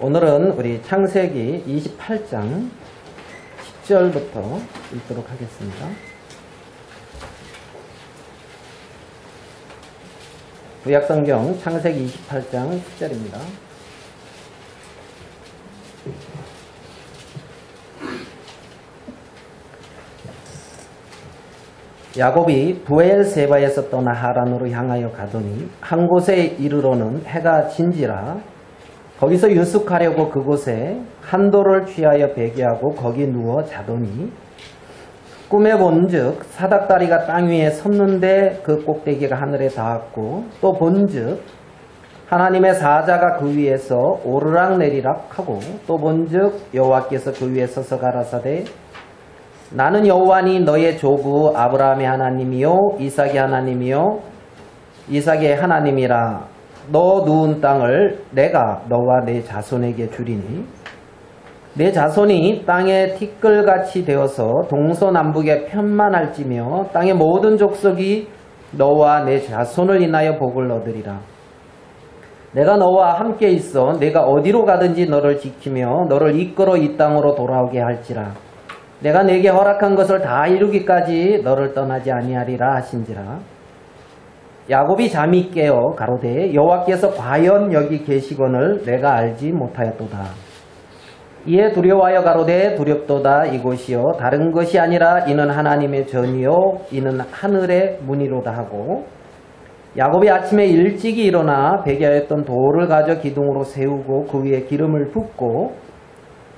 오늘은 우리 창세기 28장 10절부터 읽도록 하겠습니다. 구약성경 창세기 28장 10절입니다. 야곱이 브엘세바에서 떠나 하란으로 향하여 가더니 한 곳에 이르러는 해가 진지라 거기서 유숙하려고 그곳에 한 돌을 취하여 베개하고 거기 누워 자더니 꿈에 본즉 사닥다리가 땅 위에 섰는데 그 꼭대기가 하늘에 닿았고 또 본즉 하나님의 사자가 그 위에서 오르락내리락 하고 또 본즉 여호와께서 그 위에 서서 가라사대 나는 여호와니 너의 조부 아브라함의 하나님이요 이삭의 하나님이요 이삭의 하나님이라 너 누운 땅을 내가 너와 내 자손에게 주리니 내 자손이 땅의 티끌같이 되어서 동서남북에 편만할지며 땅의 모든 족속이 너와 내 자손을 인하여 복을 얻으리라. 내가 너와 함께 있어 내가 어디로 가든지 너를 지키며 너를 이끌어 이 땅으로 돌아오게 할지라. 내가 네게 허락한 것을 다 이루기까지 너를 떠나지 아니하리라 하신지라. 야곱이 잠이 깨어 가로되 여호와께서 과연 여기 계시거늘 내가 알지 못하였도다. 이에 두려워하여 가로되 두렵도다. 이곳이요 다른 것이 아니라 이는 하나님의 전이요 이는 하늘의 문이로다 하고 야곱이 아침에 일찍이 일어나 베개하였던 돌을 가져 기둥으로 세우고 그 위에 기름을 붓고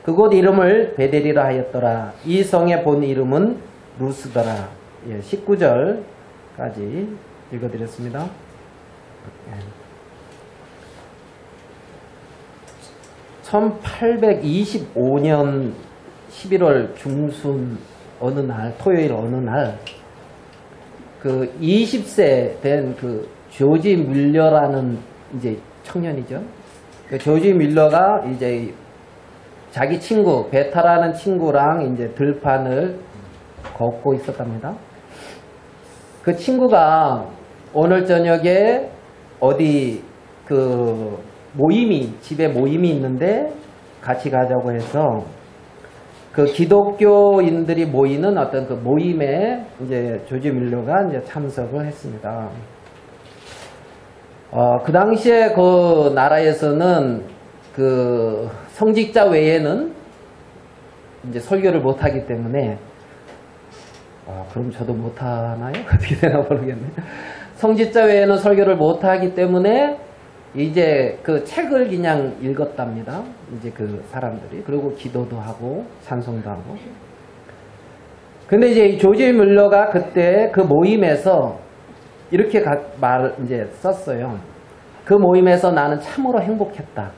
그곳 이름을 베델이라 하였더라. 이 성의 본 이름은 루스더라. 19절까지 읽어드렸습니다. 1825년 11월 중순 어느 날, 토요일 어느 날, 그 20세 된 그 조지 뮬러라는 이제 청년이죠. 그 조지 뮬러가 이제 자기 친구, 베타라는 친구랑 이제 들판을 걷고 있었답니다. 그 친구가 오늘 저녁에 어디 그 집에 모임이 있는데 같이 가자고 해서 그 기독교인들이 모이는 어떤 그 모임에 이제 조지 뮬러가 이제 참석을 했습니다. 그 당시에 그 나라에서는 그 성직자 외에는 이제 설교를 못하기 때문에 그럼 저도 못하나요? 어떻게 되나 모르겠네. 성직자 외에는 설교를 못하기 때문에 이제 그 책을 그냥 읽었답니다. 이제 그 사람들이. 그리고 기도도 하고 찬송도 하고. 근데 이제 이 조지 뮬러가 그때 그 모임에서 이렇게 말을 이제 썼어요. 그 모임에서 나는 참으로 행복했다.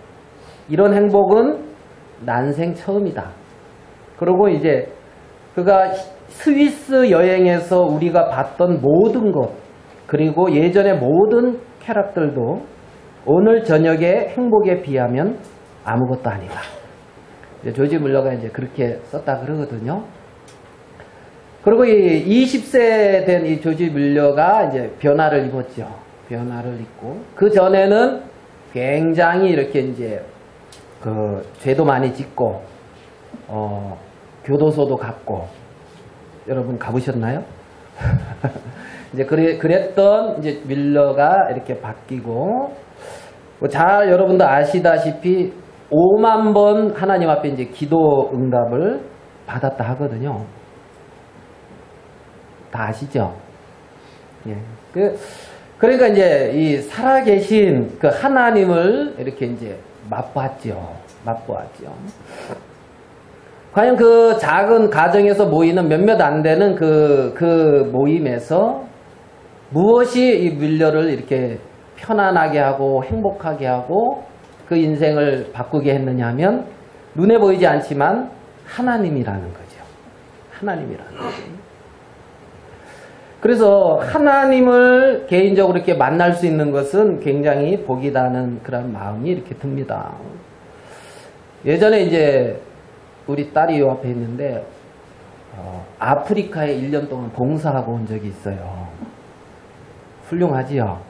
이런 행복은 난생 처음이다. 그리고 이제 그가 스위스 여행에서 우리가 봤던 모든 것 그리고 예전의 모든 쾌락들도 오늘 저녁의 행복에 비하면 아무것도 아니다. 조지 뮬러가 이제 그렇게 썼다 그러거든요. 그리고 이 20세 된 이 조지 뮬러가 이제 변화를 입었죠. 변화를 입고 그 전에는 굉장히 이렇게 이제 그 죄도 많이 짓고 교도소도 갔고 여러분 가보셨나요? 이제 그랬던 이제 뮬러가 이렇게 바뀌고 잘 여러분도 아시다시피 5만 번 하나님 앞에 이제 기도 응답을 받았다 하거든요. 다 아시죠? 예. 그러니까 이제 이 살아계신 그 하나님을 이렇게 이제 맛보았죠. 과연 그 작은 가정에서 모이는 몇몇 안 되는 그 모임에서 무엇이 이 뮬러를 이렇게 편안하게 하고 행복하게 하고 그 인생을 바꾸게 했느냐 하면 눈에 보이지 않지만 하나님이라는 거죠. 하나님이라는 거죠. 그래서 하나님을 개인적으로 이렇게 만날 수 있는 것은 굉장히 복이다는 그런 마음이 이렇게 듭니다. 예전에 이제 우리 딸이 요 앞에 있는데 아프리카에 1년 동안 봉사하고 온 적이 있어요. 훌륭하지요?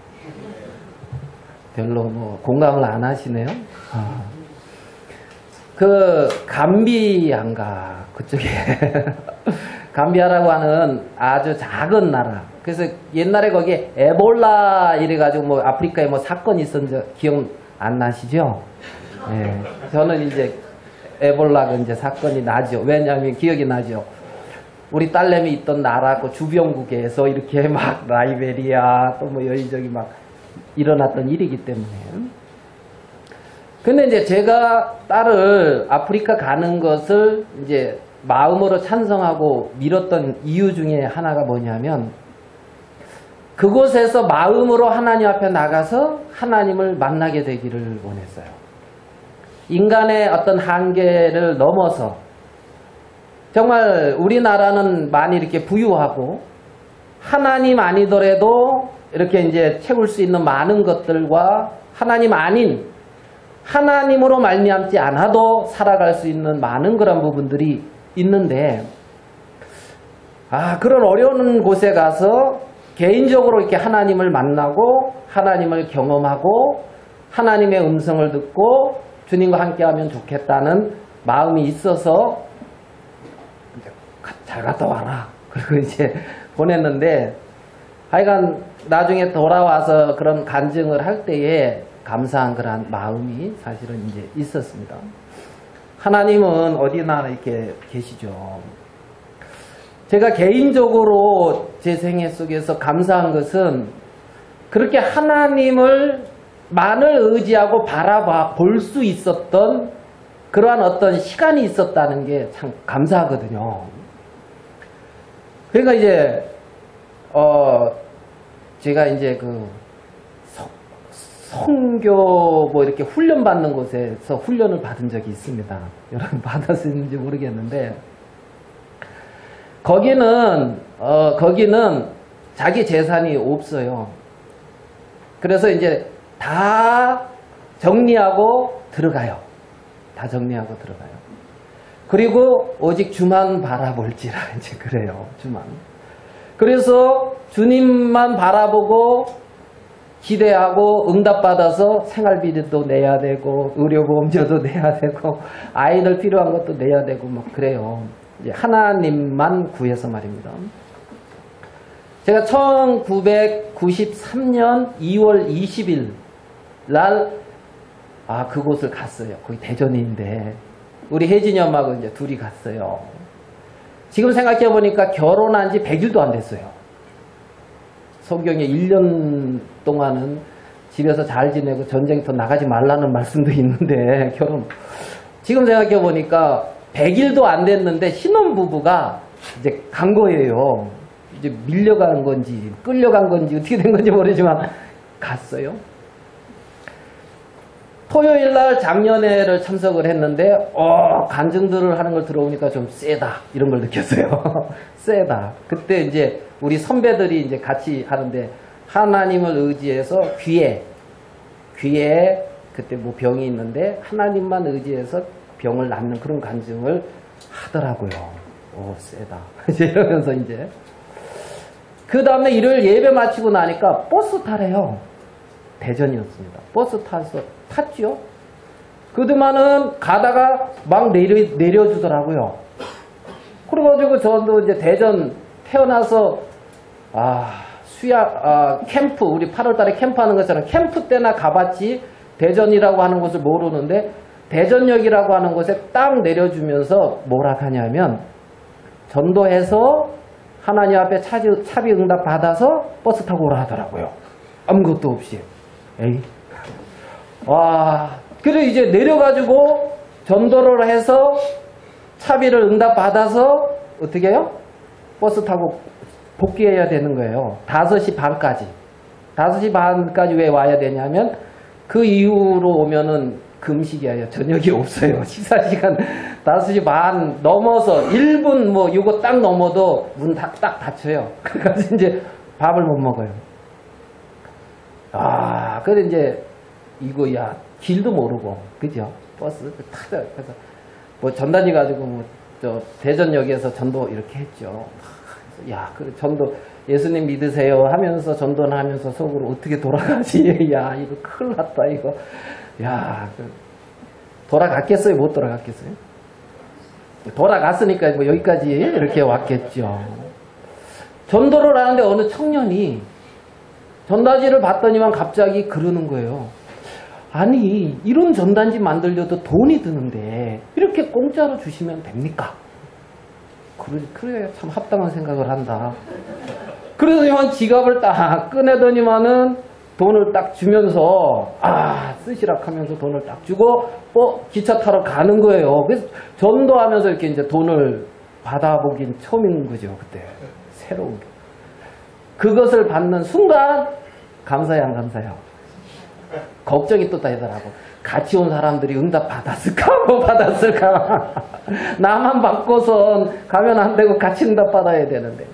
별로 뭐 공감을 안 하시네요. 그 감비안가 그쪽에 감비아라고 하는 아주 작은 나라. 그래서 옛날에 거기에 에볼라 이래가지고 뭐 아프리카에 뭐 사건이 있었는지 기억 안 나시죠? 네. 저는 이제 에볼라가 이제 사건이 나죠. 왜냐하면 기억이 나죠. 우리 딸내미 있던 나라 그 주변국에서 이렇게 막 라이베리아 또 뭐 여기저기 막 일어났던 일이기 때문에. 근데 이제 제가 딸을 아프리카 가는 것을 이제 마음으로 찬성하고 밀었던 이유 중에 하나가 뭐냐면 그곳에서 마음으로 하나님 앞에 나가서 하나님을 만나게 되기를 원했어요. 인간의 어떤 한계를 넘어서 정말 우리나라는 많이 이렇게 부유하고 하나님 아니더라도 이렇게 이제 채울 수 있는 많은 것들과 하나님 아닌 하나님으로 말미암지 않아도 살아갈 수 있는 많은 그런 부분들이 있는데 그런 어려운 곳에 가서 개인적으로 이렇게 하나님을 만나고 하나님을 경험하고 하나님의 음성을 듣고 주님과 함께하면 좋겠다는 마음이 있어서 잘 갔다 와라. 그리고 이제 보냈는데 하여간 나중에 돌아와서 그런 간증을 할 때에 감사한 그런 마음이 사실은 이제 있었습니다. 하나님은 어디나 이렇게 계시죠. 제가 개인적으로 제 생애 속에서 감사한 것은 그렇게 하나님을 만을 의지하고 바라봐 볼 수 있었던 그러한 어떤 시간이 있었다는 게 참 감사하거든요. 그러니까 이제 제가 이제 그 선교 뭐 이렇게 훈련 받는 곳에서 훈련을 받은 적이 있습니다. 여러분 받았는지 모르겠는데 거기는 자기 재산이 없어요. 그래서 이제 다 정리하고 들어가요. 다 정리하고 들어가요. 그리고 오직 주만 바라볼지라 이제 그래요. 주만. 그래서 주님만 바라보고 기대하고 응답받아서 생활비도 내야 되고 의료보험료도 내야 되고 아이들 필요한 것도 내야 되고 막 그래요. 이제 하나님만 구해서 말입니다. 제가 1993년 2월 20일 날 그곳을 갔어요. 거기 대전인데 우리 혜진이 엄마하고 이제 둘이 갔어요. 지금 생각해 보니까 결혼한 지 100일도 안 됐어요. 성경에 1년 동안은 집에서 잘 지내고 전쟁터 나가지 말라는 말씀도 있는데 지금 생각해 보니까 100일도 안 됐는데 신혼부부가 이제 간 거예요. 이제 밀려간 건지 끌려간 건지 어떻게 된 건지 모르지만 갔어요. 토요일 날 장년회를 참석을 했는데 간증들을 하는 걸 들어오니까 좀 세다 이런 걸 느꼈어요. 세다. 그때 이제 우리 선배들이 이제 같이 하는데 하나님을 의지해서 귀에 그때 뭐 병이 있는데 하나님만 의지해서 병을 낫는 그런 간증을 하더라고요. 세다. 이러면서 이제 그 다음에 일요일 예배 마치고 나니까 버스 타래요. 대전이었습니다. 버스 탔죠. 그동안은 가다가 막 내려주더라고요. 그래가지고 저도 이제 대전 태어나서 캠프 우리 8월달에 캠프하는 것처럼 캠프 때나 가봤지 대전이라고 하는 곳을 모르는데 대전역이라고 하는 곳에 딱 내려주면서 뭐라 하냐면 전도해서 하나님 앞에 차비 응답 받아서 버스 타고 오라 하더라고요. 아무것도 없이. 그래 이제 내려가지고 전도를 해서 차비를 응답 받아서 어떻게 해요? 버스 타고 복귀해야 되는 거예요. 5시 반까지. 5시 반까지 왜 와야 되냐면 그 이후로 오면은 금식이에요. 저녁이 없어요. 식사시간 5시 반 넘어서 1분 뭐 이거 딱 넘어도 문 딱 닫혀요. 그래서 이제 밥을 못 먹어요. 그래 이제 이거 길도 모르고 그죠? 버스 타자. 그래서 뭐 전단지 가지고 뭐 저 대전역에서 전도 이렇게 했죠. 그래 전도 예수님 믿으세요 하면서 전도는 하면서 속으로 어떻게 돌아가지? 이거 큰일 났다 이거. 돌아갔겠어요? 못 돌아갔겠어요? 돌아갔으니까 뭐 여기까지 이렇게 왔겠죠. 전도를 하는데 어느 청년이 전단지를 봤더니만 갑자기 그러는 거예요. 아니, 이런 전단지 만들려도 돈이 드는데 이렇게 공짜로 주시면 됩니까? 그래, 참 합당한 생각을 한다. 그러더니만 지갑을 딱 꺼내더니만은 돈을 딱 주면서 쓰시락 하면서 돈을 딱 주고 기차 타러 가는 거예요. 그래서 전도하면서 이렇게 이제 돈을 받아보긴 처음인 거죠. 그때 새로운 게. 그것을 받는 순간 감사해요, 안 감사해요? 걱정이 또 되더라고. 같이 온 사람들이 응답 받았을까 못 받았을까. 나만 받고선 가면 안 되고 같이 응답 받아야 되는데.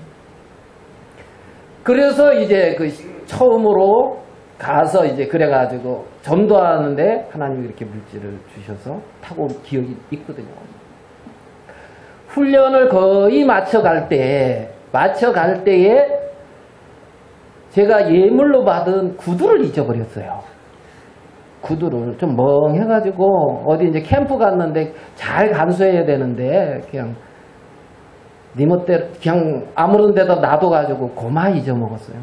그래서 이제 그 처음으로 가서 이제 그래가지고 전도하는데 하나님이 이렇게 물질을 주셔서 타고 온 기억이 있거든요. 훈련을 거의 마쳐갈 때에 제가 예물로 받은 구두를 잊어버렸어요. 구두를 좀 멍해가지고 어디 이제 캠프 갔는데 잘 간수해야 되는데 그냥 니 멋대로 그냥 아무런 데다 놔둬가지고 고마 잊어먹었어요.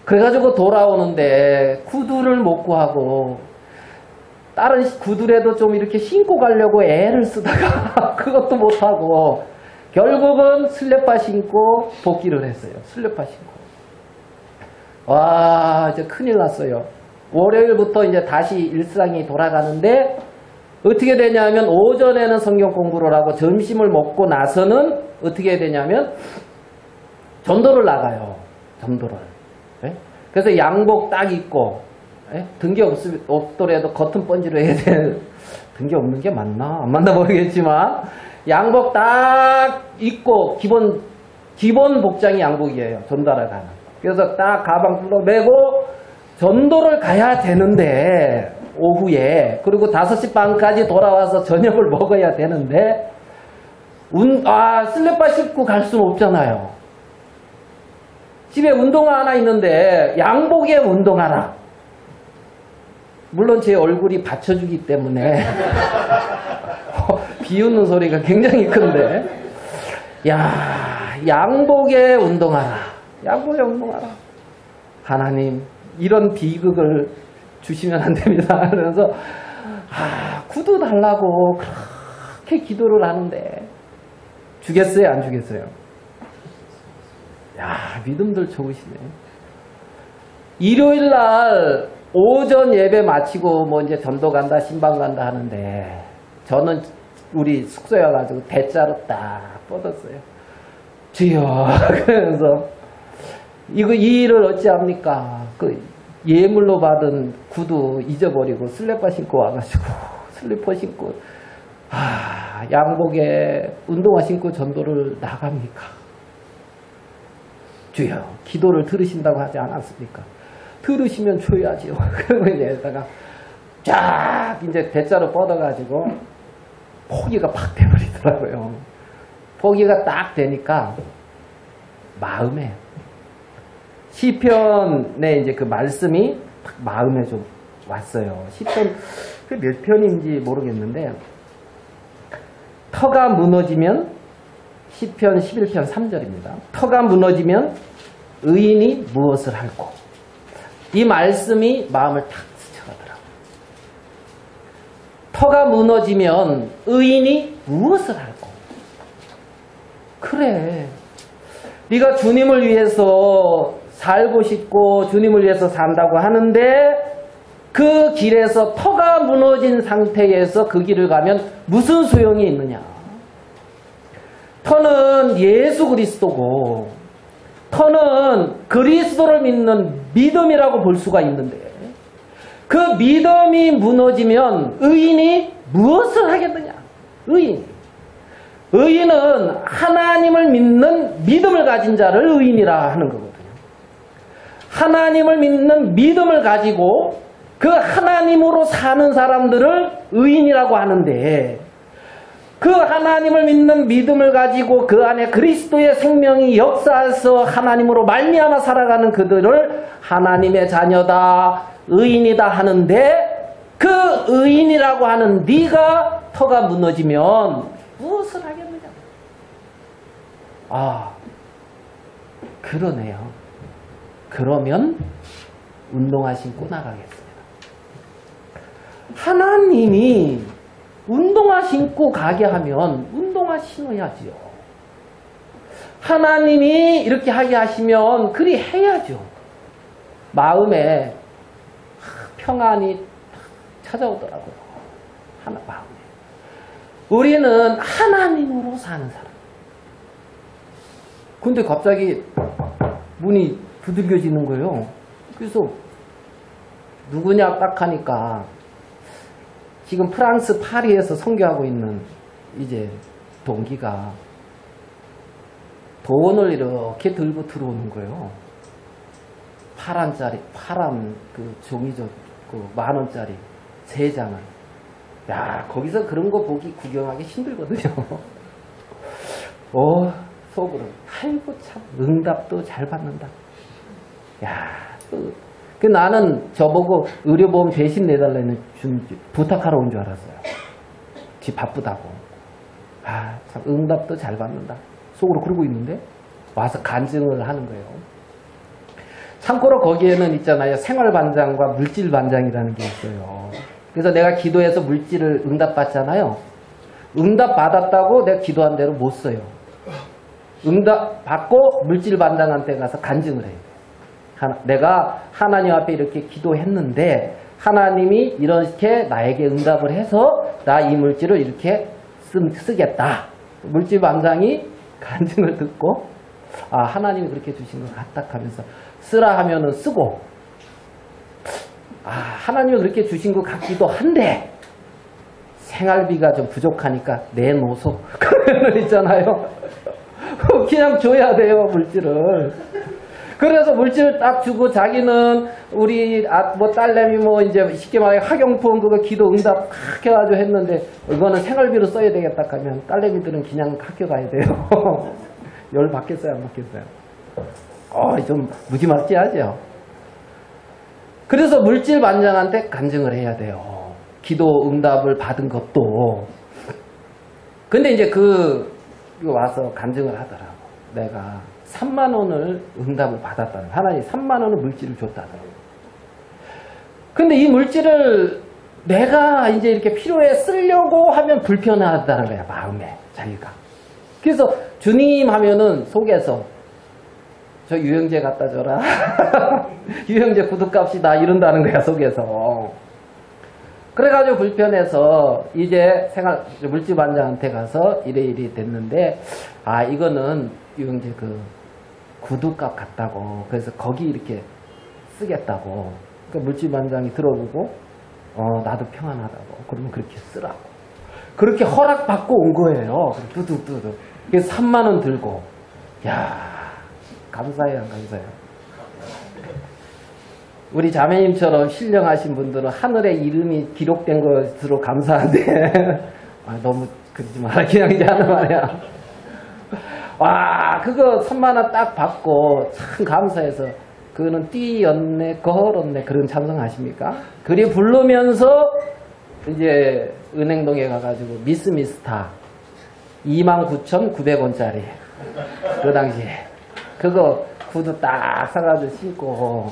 그래가지고 돌아오는데 구두를 못 구하고 다른 구두라도 좀 이렇게 신고 가려고 애를 쓰다가 그것도 못하고 결국은 슬레파 신고 복귀를 했어요. 슬레파 신고. 와, 이제 큰일 났어요. 월요일부터 이제 다시 일상이 돌아가는데 어떻게 되냐면 오전에는 성경 공부를 하고 점심을 먹고 나서는 어떻게 되냐면 전도를 나가요. 전도를. 네? 그래서 양복 딱 입고 네? 등기 없더라도 겉은 번지로 해야 돼. 등기 없는 게 맞나? 안 맞나 모르겠지만 양복 딱 입고 기본 복장이 양복이에요. 전도하러 가는. 그래서 딱 가방 불러매고 전도를 가야 되는데 오후에 그리고 5시 반까지 돌아와서 저녁을 먹어야 되는데 슬리퍼 신고 갈 수는 없잖아요. 집에 운동화 하나 있는데 양복에 운동화라. 물론 제 얼굴이 받쳐주기 때문에 비웃는 소리가 굉장히 큰데 양복에 운동화라. 양복에 운동화라. 하나님 이런 비극을 주시면 안 됩니다. 그래서 구두 달라고 그렇게 기도를 하는데 주겠어요? 안 주겠어요? 믿음들 좋으시네. 일요일날 오전 예배 마치고 뭐 이제 전도 간다 신방 간다 하는데 저는 우리 숙소에 와가지고 대자로 딱 뻗었어요. 주여. 그러면서 이 일을 어찌합니까? 예물로 받은 구두 잊어버리고 슬리퍼 신고 와가지고 슬리퍼 신고 양복에 운동화 신고 전도를 나갑니까? 주여, 기도를 들으신다고 하지 않았습니까? 들으시면 줘야지요. 그리고 이제 쫙 이제 대자로 뻗어가지고 포기가 팍 돼버리더라고요. 포기가 딱 되니까 마음에 시편에 이제 그 말씀이 마음에 좀 왔어요. 시편 그 몇 편인지 모르겠는데 터가 무너지면 시편 11편 3절입니다. 터가 무너지면 의인이 무엇을 할꼬. 이 말씀이 마음을 탁 스쳐가더라고요. 터가 무너지면 의인이 무엇을 할꼬. 그래. 네가 주님을 위해서 살고 싶고 주님을 위해서 산다고 하는데 그 길에서 터가 무너진 상태에서 그 길을 가면 무슨 소용이 있느냐. 터는 예수 그리스도고 터는 그리스도를 믿는 믿음이라고 볼 수가 있는데 그 믿음이 무너지면 의인이 무엇을 하겠느냐. 의인은 하나님을 믿는 믿음을 가진 자를 의인이라 하는 거거든요. 하나님을 믿는 믿음을 가지고 그 하나님으로 사는 사람들을 의인이라고 하는데 그 하나님을 믿는 믿음을 가지고 그 안에 그리스도의 생명이 역사해서 하나님으로 말미암아 살아가는 그들을 하나님의 자녀다, 의인이다 하는데 그 의인이라고 하는 네가 터가 무너지면 무엇을 하겠느냐. 아, 그러네요. 그러면 운동화 신고 나가겠습니다. 하나님이 운동화 신고 가게 하면 운동화 신어야지요. 하나님이 이렇게 하게 하시면 그리 해야죠. 마음에 평안이 찾아오더라고요. 마음에. 우리는 하나님으로 사는 사람. 근데 갑자기 문이 두들겨지는 거예요. 그래서 누구냐 딱 하니까 지금 프랑스 파리에서 선교하고 있는 이제 동기가 돈을 이렇게 들고 들어오는 거예요. 파란 그 종이죠. 그 10,000원짜리 3장을. 야, 거기서 그런 거 보기 구경하기 힘들거든요. 속으로. 아이고, 참, 응답도 잘 받는다. 야, 그 나는 저보고 의료보험 대신 내달라는 부탁하러 온 줄 알았어요. 지 바쁘다고. 아, 참, 응답도 잘 받는다. 속으로 그러고 있는데 와서 간증을 하는 거예요. 참고로 거기에는 있잖아요. 생활반장과 물질반장이라는 게 있어요. 그래서 내가 기도해서 물질을 응답받잖아요. 응답받았다고 내가 기도한 대로 못 써요. 응답받고 물질반장한테 가서 간증을 해요. 내가 하나님 앞에 이렇게 기도했는데 하나님이 이렇게 나에게 응답을 해서 나 이 물질을 이렇게 쓰겠다. 물질반장이 간증을 듣고 아, 하나님이 그렇게 주신 것 같다 하면서 쓰라 하면은 쓰고 아, 하나님이 그렇게 주신 것 같기도 한데 생활비가 좀 부족하니까 내놓소. 그런 있잖아요. 그냥 줘야 돼요, 물질을. 그래서 물질을 딱 주고 자기는 우리 딸내미 이제 쉽게 말해 학용품 그거 기도 응답 탁 해가지고 했는데 이거는 생활비로 써야 되겠다 하면 딸내미들은 그냥 학교 가야 돼요. 열 받겠어요, 안 받겠어요? 좀 무지막지하죠. 그래서 물질반장한테 간증을 해야 돼요. 기도 응답을 받은 것도. 근데 이제 이거 와서 간증을 하더라고. 내가 3만 원을 응답을 받았다는, 하나님 3만 원을 물질을 줬다는. 근데 이 물질을 내가 이제 이렇게 필요해 쓰려고 하면 불편하다는 거야, 마음에, 자기가. 그래서 주님 하면은 속에서 저 유영재 갖다 줘라. 유영재 구독합시다. 이런다는 거야, 속에서. 그래가지고 불편해서 이제 물질반장한테 가서 이래 됐는데, 아, 이거는 유영재 구두값 같다고. 그래서 거기 이렇게 쓰겠다고. 그러니까 물질반장이 들어보고, 나도 평안하다고. 그러면 그렇게 쓰라고. 그렇게 허락받고 온 거예요. 뚜둑. 그래서 3만 원 들고. 야, 감사해요, 안 감사해요? 우리 자매님처럼 신령하신 분들은 하늘에 이름이 기록된 것으로 감사한데, 너무 그러지 마라. 그냥 이제 하는 말이야. 와, 그거 3만 원 딱 받고 참 감사해서 그거는 뛰었네 걸었네 그런 찬송 아십니까? 그리 부르면서 이제 은행동에 가가지고 미스미스타 29,900원짜리 그 당시에 그거 구두 딱 사가지고 신고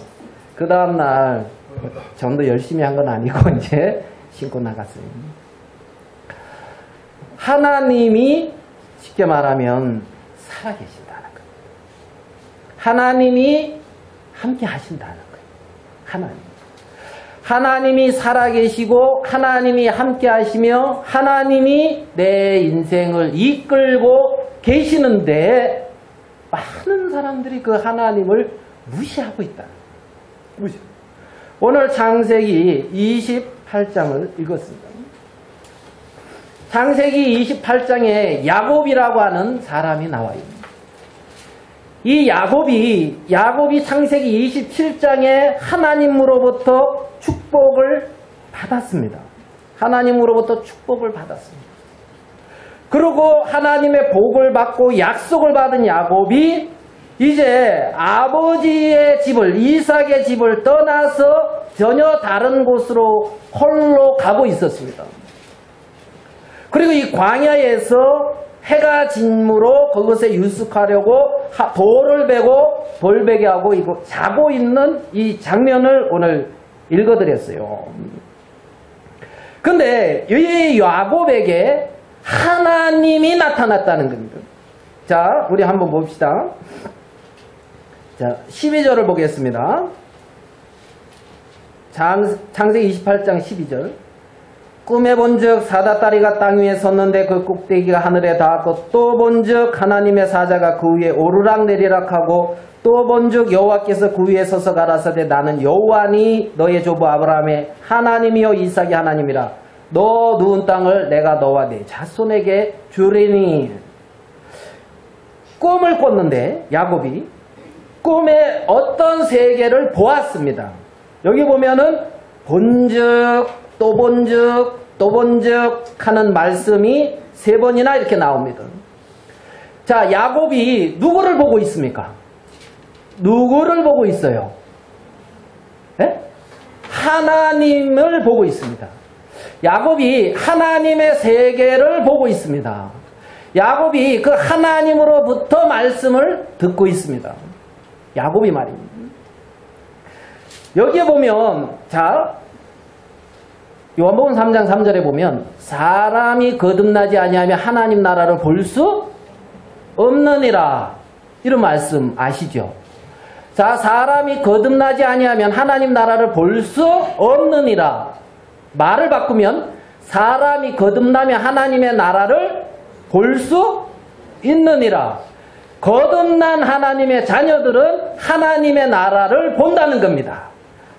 그 다음날 전도 열심히 한 건 아니고 이제 신고 나갔어요. 하나님이 쉽게 말하면 살아계신다는 거예요. 하나님이 함께 하신다는 거예요. 하나님이 살아계시고 하나님이 함께 하시며 하나님이 내 인생을 이끌고 계시는데 많은 사람들이 그 하나님을 무시하고 있다. 오늘 창세기 28장을 읽었습니다. 창세기 28장에 야곱이라고 하는 사람이 나와요. 이 야곱이 창세기 27장에 하나님으로부터 축복을 받았습니다. 하나님으로부터 축복을 받았습니다. 그리고 하나님의 복을 받고 약속을 받은 야곱이 이제 아버지의 집을, 이삭의 집을 떠나서 전혀 다른 곳으로 홀로 가고 있었습니다. 그리고 이 광야에서 해가 진무로 그것에 유숙하려고 돌을 베고 돌베개 하고 이거 자고 있는 이 장면을 오늘 읽어드렸어요. 근데 이 야곱에게 하나님이 나타났다는 겁니다. 자, 우리 한번 봅시다. 자, 12절을 보겠습니다. 창세기 28장 12절. 꿈에 본즉 사다다리가 땅 위에 섰는데 그 꼭대기가 하늘에 닿았고 또 본즉 하나님의 사자가 그 위에 오르락내리락하고 또 본즉 여호와께서 그 위에 서서 가라사대 나는 여호와니 너의 조부 아브라함의 하나님이요 이삭의 하나님이라 너 누운 땅을 내가 너와 네 자손에게 주리니. 꿈을 꿨는데 야곱이 꿈에 어떤 세계를 보았습니다. 여기 보면은 본즉 또 본즉 또 본즉 하는 말씀이 3번이나 이렇게 나옵니다. 자, 야곱이 누구를 보고 있습니까? 누구를 보고 있어요? 네? 하나님을 보고 있습니다. 야곱이 하나님의 세계를 보고 있습니다. 야곱이 그 하나님으로부터 말씀을 듣고 있습니다. 야곱이 말입니다. 여기에 보면 자 요한복음 3장 3절에 보면 사람이 거듭나지 아니하면 하나님 나라를 볼 수 없느니라 이런 말씀 아시죠? 자, 사람이 거듭나지 아니하면 하나님 나라를 볼 수 없느니라. 말을 바꾸면 사람이 거듭나면 하나님의 나라를 볼 수 있느니라. 거듭난 하나님의 자녀들은 하나님의 나라를 본다는 겁니다.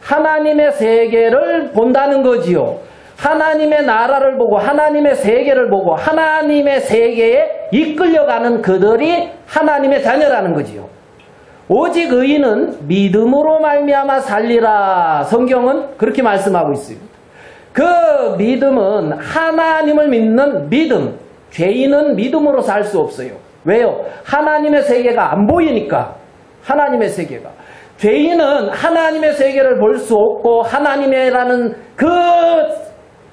하나님의 세계를 본다는 거지요. 하나님의 나라를 보고 하나님의 세계를 보고 하나님의 세계에 이끌려가는 그들이 하나님의 자녀라는 거지요. 오직 의인은 믿음으로 말미암아 살리라. 성경은 그렇게 말씀하고 있어요. 그 믿음은 하나님을 믿는 믿음. 죄인은 믿음으로 살 수 없어요. 왜요? 하나님의 세계가 안 보이니까. 하나님의 세계가. 죄인은 하나님의 세계를 볼 수 없고 하나님이라는 그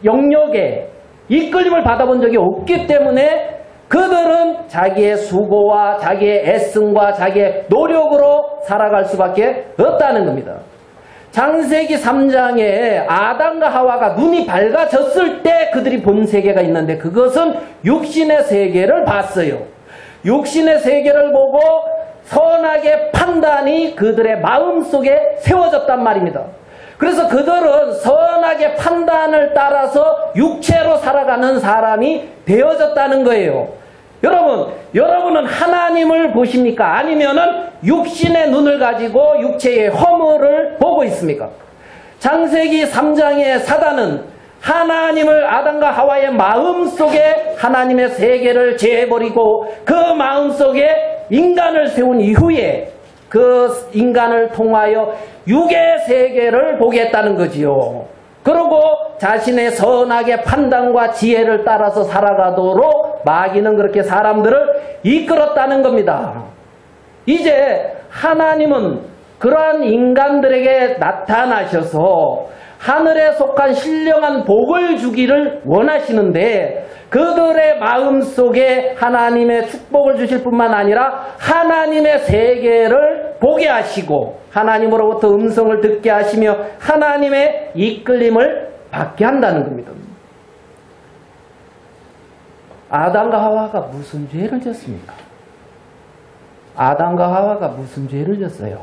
영역에 이끌림을 받아본 적이 없기 때문에 그들은 자기의 수고와 자기의 애씀과 자기의 노력으로 살아갈 수밖에 없다는 겁니다. 창세기 3장에 아담과 하와가 눈이 밝아졌을 때 그들이 본 세계가 있는데 그것은 육신의 세계를 봤어요. 육신의 세계를 보고 선악의 판단이 그들의 마음속에 세워졌단 말입니다. 그래서 그들은 선악의 판단을 따라서 육체로 살아가는 사람이 되어졌다는 거예요. 여러분은 하나님을 보십니까? 아니면은 육신의 눈을 가지고 육체의 허물을 보고 있습니까? 창세기 3장의 사단은 하나님을 아담과 하와의 마음속에 하나님의 세계를 제해버리고 그 마음속에 인간을 세운 이후에 그 인간을 통하여 육의 세계를 보게 했다는 거지요. 그리고 자신의 선악의 판단과 지혜를 따라서 살아가도록 마귀는 그렇게 사람들을 이끌었다는 겁니다. 이제 하나님은 그러한 인간들에게 나타나셔서 하늘에 속한 신령한 복을 주기를 원하시는데 그들의 마음속에 하나님의 축복을 주실 뿐만 아니라 하나님의 세계를 보게 하시고 하나님으로부터 음성을 듣게 하시며 하나님의 이끌림을 받게 한다는 겁니다. 아담과 하와가 무슨 죄를 졌습니까? 아담과 하와가 무슨 죄를 졌어요?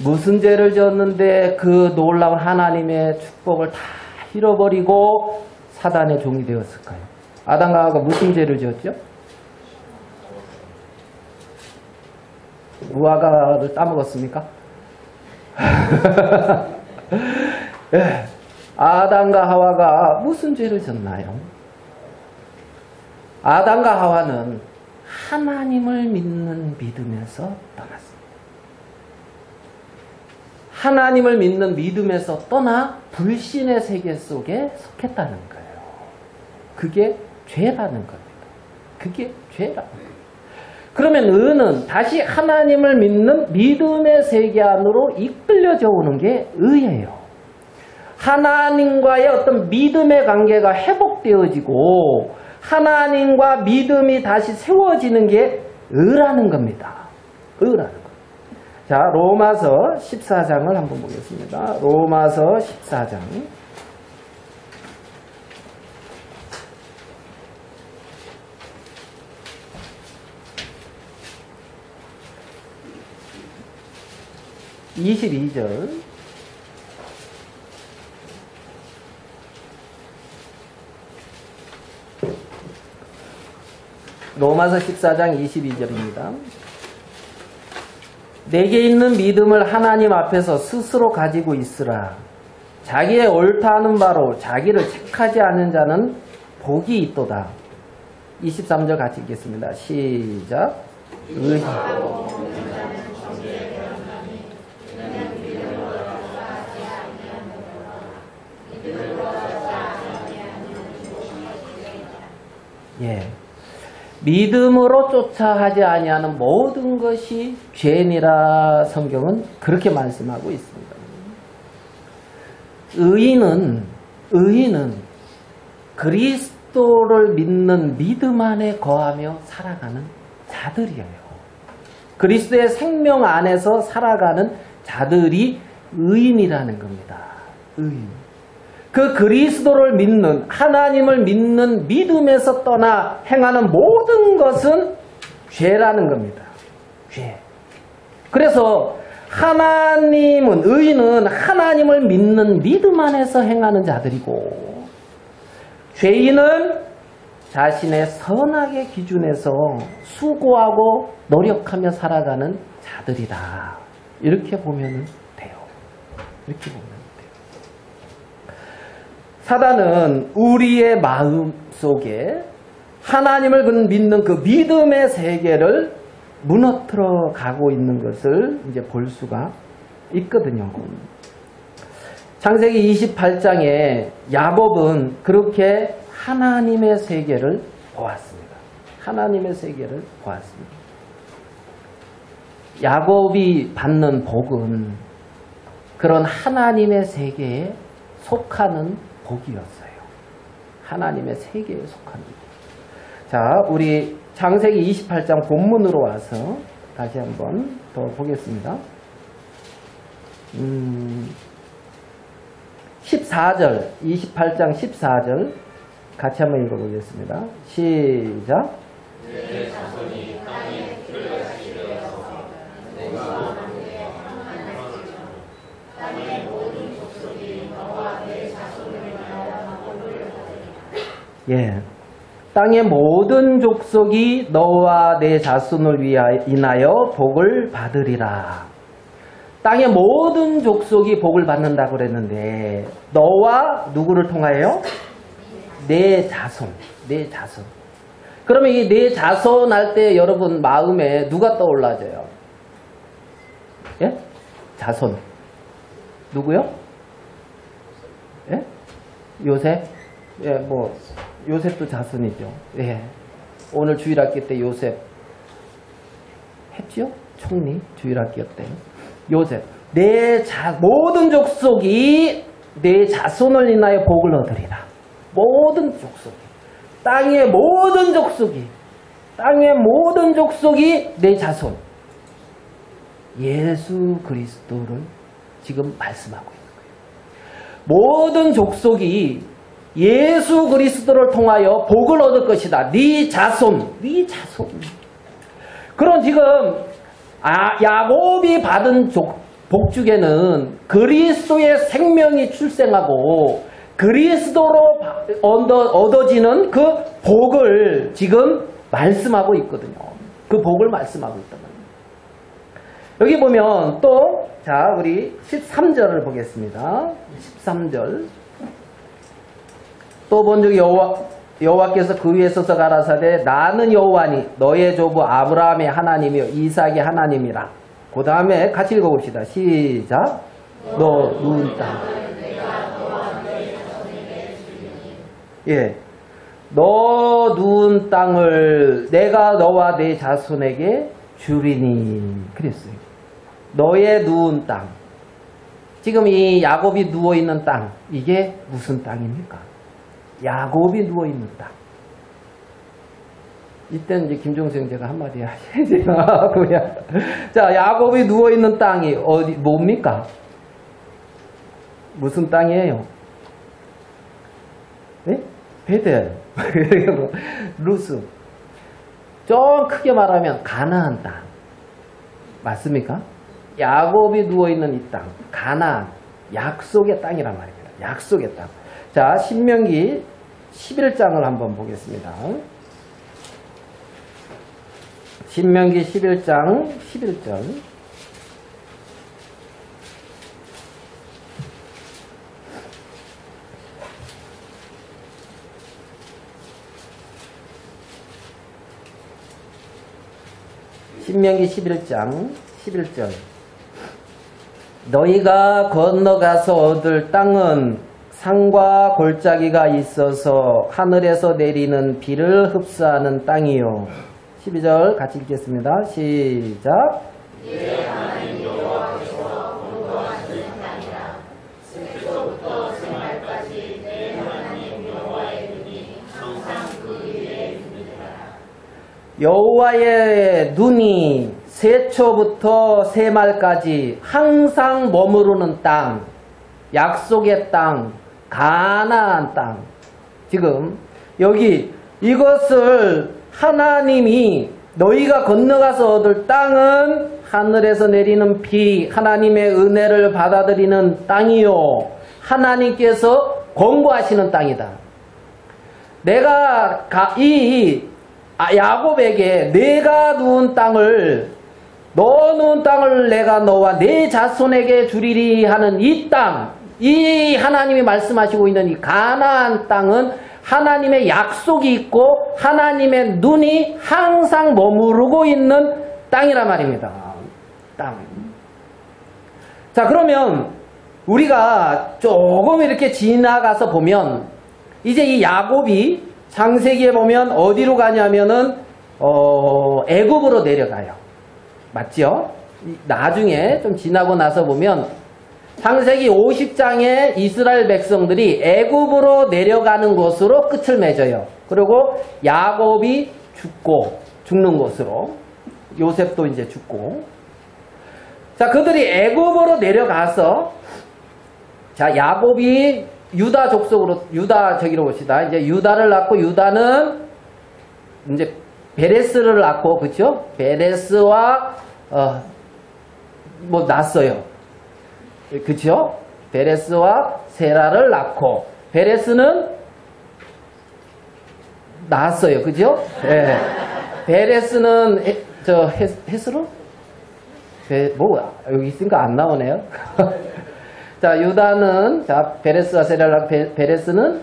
무슨 죄를 졌는데 그 놀라운 하나님의 축복을 다 잃어버리고 사단의 종이 되었을까요? 아담과 하와가 무슨 죄를 지었죠? 무화과를 따먹었습니까? 네. 아담과 하와가 무슨 죄를 졌나요? 아담과 하와는 하나님을 믿는 믿음에서 떠났습니다. 하나님을 믿는 믿음에서 떠나 불신의 세계 속에 속했다는 거예요. 그게 죄라는 겁니다. 그게 죄라는 겁니다. 그러면 의는 다시 하나님을 믿는 믿음의 세계 안으로 이끌려져 오는 게 의예요. 하나님과의 어떤 믿음의 관계가 회복되어지고 하나님과 믿음이 다시 세워지는 게 의라는 겁니다. 의라는 것. 자, 로마서 14장을 한번 보겠습니다. 로마서 14장. (22절) 로마서 14장 22절입니다. 내게 있는 믿음을 하나님 앞에서 스스로 가지고 있으라. 자기의 옳다 하는 바로 자기를 책하지 않는 자는 복이 있도다. 23절 같이 읽겠습니다. 시작. 의인 예. 믿음으로 쫓아 하지 아니하는 모든 것이 죄니라 성경은 그렇게 말씀하고 있습니다. 의인은 그리스도를 믿는 믿음 안에 거하며 살아가는 자들이에요. 그리스도의 생명 안에서 살아가는 자들이 의인이라는 겁니다. 의인. 그 그리스도를 믿는 하나님을 믿는 믿음에서 떠나 행하는 모든 것은 죄라는 겁니다. 죄. 그래서 의인은 하나님을 믿는 믿음 안에서 행하는 자들이고 죄인은 자신의 선악의 기준에서 수고하고 노력하며 살아가는 자들이다. 이렇게 보면 돼요. 이렇게 보면. 사단은 우리의 마음 속에 하나님을 믿는 그 믿음의 세계를 무너뜨려 가고 있는 것을 이제 볼 수가 있거든요. 창세기 28장에 야곱은 그렇게 하나님의 세계를 보았습니다. 하나님의 세계를 보았습니다. 야곱이 받는 복은 그런 하나님의 세계에 속하는 복이었어요. 하나님의 세계에 속한 복. 자, 우리 창세기 28장 본문으로 와서 다시 한번 더 보겠습니다. 14절, 28장 14절 같이 한번 읽어보겠습니다. 시작. 내 자손이 땅에 들어가시게 되어서 내가 땅의 모든 족속이 너와 내 자손을 인하여 복을 받으리라. 예, 땅의 모든 족속이 너와 내 자손을 인하여 복을 받으리라. 땅의 모든 족속이 복을 받는다고 그랬는데 너와 누구를 통하여? 내 자손. 내 자손. 그러면 이 내 자손 할 때 여러분 마음에 누가 떠올라져요? 예? 자손. 누구요? 예? 요셉? 예, 뭐 요셉도 자손이죠. 예. 오늘 주일학교 때 요셉 했죠? 총리 주일학교 때. 요셉. 모든 족속이 내 자손을 인하여 복을 얻으리라. 모든 족속이. 땅의 모든 족속이 내 자손. 예수 그리스도를 지금 말씀하고 있는 거예요. 모든 족속이 예수 그리스도를 통하여 복을 얻을 것이다. 네 자손. 그럼 지금 야곱이 받은 복 중에는 그리스도의 생명이 출생하고 그리스도로 얻어지는 그 복을 지금 말씀하고 있거든요. 그 복을 말씀하고 있단 말이에요. 여기 보면 또 우리 13절을 보겠습니다. 13절. 또 본즉 여호와께서 그 위에 서서 가라사대 나는 여호와니 너의 조부 아브라함의 하나님이요 이삭의 하나님이라. 그 다음에 같이 읽어봅시다. 시작. 너 누운 땅. 예. 너 누운 땅을 내가 너와 내 자손에게 주리니 그랬어요. 너의 누운 땅. 지금 이 야곱이 누워있는 땅, 이게 무슨 땅입니까? 야곱이 누워있는 땅. 이때는 이제 김종수 형제가 한마디 하셔야죠. 자, 야곱이 누워있는 땅이 어디, 뭡니까? 무슨 땅이에요? 네? 베델. 루스. 좀 크게 말하면 가나안 땅. 맞습니까? 야곱이 누워있는 이 땅, 가나안, 약속의 땅이란 말입니다. 약속의 땅. 자, 신명기 11장을 한번 보겠습니다. 신명기 11장 11절. 신명기 11장 11절. 너희가 건너가서 얻을 땅은 산과 골짜기가 있어서 하늘에서 내리는 비를 흡수하는 땅이요. 12절 같이 읽겠습니다. 시작. 네, 하나님 여호와께서 공도하시는 땅이라. 습부터 생활까지 내 하나님 여호와의 눈이 항상 그 위에 있느니라. 여호와의 눈이 세초부터 세말까지 항상 머무르는 땅, 약속의 땅, 가나안 땅. 지금 여기 이것을 하나님이 너희가 건너가서 얻을 땅은 하늘에서 내리는 비, 하나님의 은혜를 받아들이는 땅이요. 하나님께서 권고하시는 땅이다. 내가 야곱에게 내가 누운 땅을, 너 누운 땅을 내가 너와 내 자손에게 주리리 하는 이 땅, 이 하나님이 말씀하시고 있는 이 가나안 땅은 하나님의 약속이 있고 하나님의 눈이 항상 머무르고 있는 땅이란 말입니다. 땅. 자, 그러면 우리가 조금 이렇게 지나가서 보면 이제 이 야곱이 창세기에 보면 어디로 가냐면은 애굽으로 내려가요. 맞죠? 나중에 좀 지나고 나서 보면 창세기 50장에 이스라엘 백성들이 애굽으로 내려가는 곳으로 끝을 맺어요. 그리고 야곱이 죽는 곳으로, 요셉도 이제 죽고. 자, 그들이 애굽으로 내려가서, 자, 야곱이 유다 족속으로, 저기로 봅시다. 이제 유다를 낳고, 유다는 이제 베레스를 낳고, 그쵸? 베레스와 낳았어요. 그쵸? 베레스와 세라를 낳고, 베레스는 낳았어요. 그죠? 네. 베레스는 헤스로? 여기 있으니까 안 나오네요. 자, 유다는, 자, 베레스와 세라를 낳고, 베레스는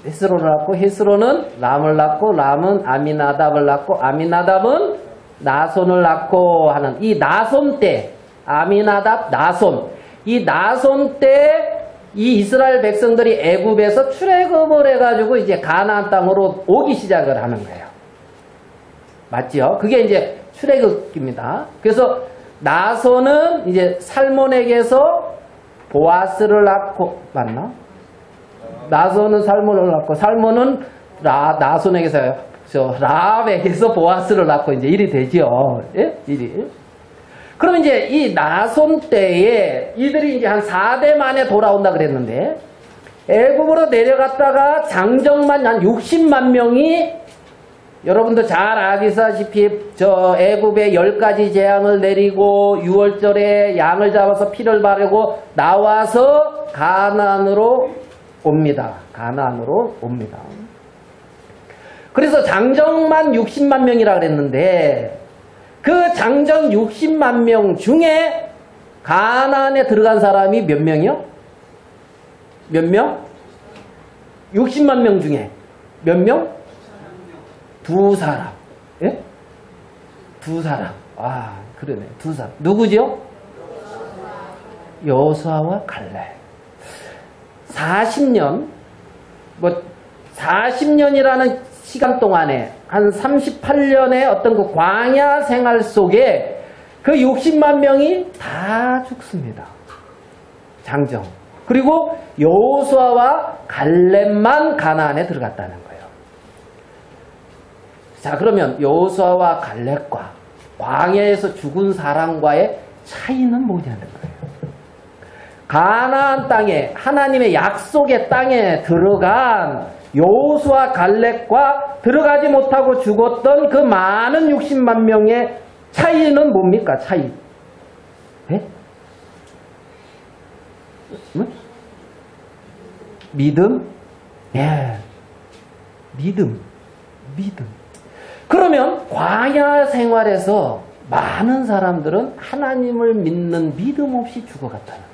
헤스로를 낳고, 헤스로는 람을 낳고, 람은 아미나답을 낳고, 아미나답은 나손을 낳고 하는 이 나손 때, 아미나답, 나손. 이 나손 때 이 이스라엘 백성들이 애굽에서 출애굽을 해가지고 이제 가나안 땅으로 오기 시작을 하는 거예요. 맞죠? 그게 이제 출애굽입니다. 그래서 나손은 이제 살몬에게서 보아스를 낳고, 맞나? 나손은 살몬을 낳고, 살몬은 나손에게서 라합에게서 보아스를 낳고 이제 일이 되죠. 예? 일이. 그럼 이제 이 나손 때에 이들이 이제 한 4대 만에 돌아온다 그랬는데, 애굽으로 내려갔다가 장정만 한 60만 명이, 여러분도 잘 아시다시피 저 애굽에 10가지 재앙을 내리고 6월절에 양을 잡아서 피를 바르고 나와서 가나안으로 옵니다. 가나안으로 옵니다. 그래서 장정만 60만 명이라 그랬는데, 그 장정 60만 명 중에 가나안에 들어간 사람이 몇 명이요? 몇 명? 60만 명 중에 몇 명? 2사람. 예? 2사람. 아, 그러네. 2사람. 누구죠? 여호수아와 갈렙. 40년, 40년이라는 시간 동안에 한 38년의 어떤 그 광야 생활 속에 그 60만 명이 다 죽습니다. 장정. 그리고 여호수아와 갈렙만 가나안에 들어갔다는 거예요. 자, 그러면 여호수아와 갈렙과 광야에서 죽은 사람과의 차이는 뭐냐는 거예요. 가나안 땅에, 하나님의 약속의 땅에 들어간 여호수아 갈렙과 들어가지 못하고 죽었던 그 많은 60만 명의 차이는 뭡니까? 차이. 네? 믿음? 예. 믿음. 그러면 광야 생활에서 많은 사람들은 하나님을 믿는 믿음 없이 죽어갔다는 거예요.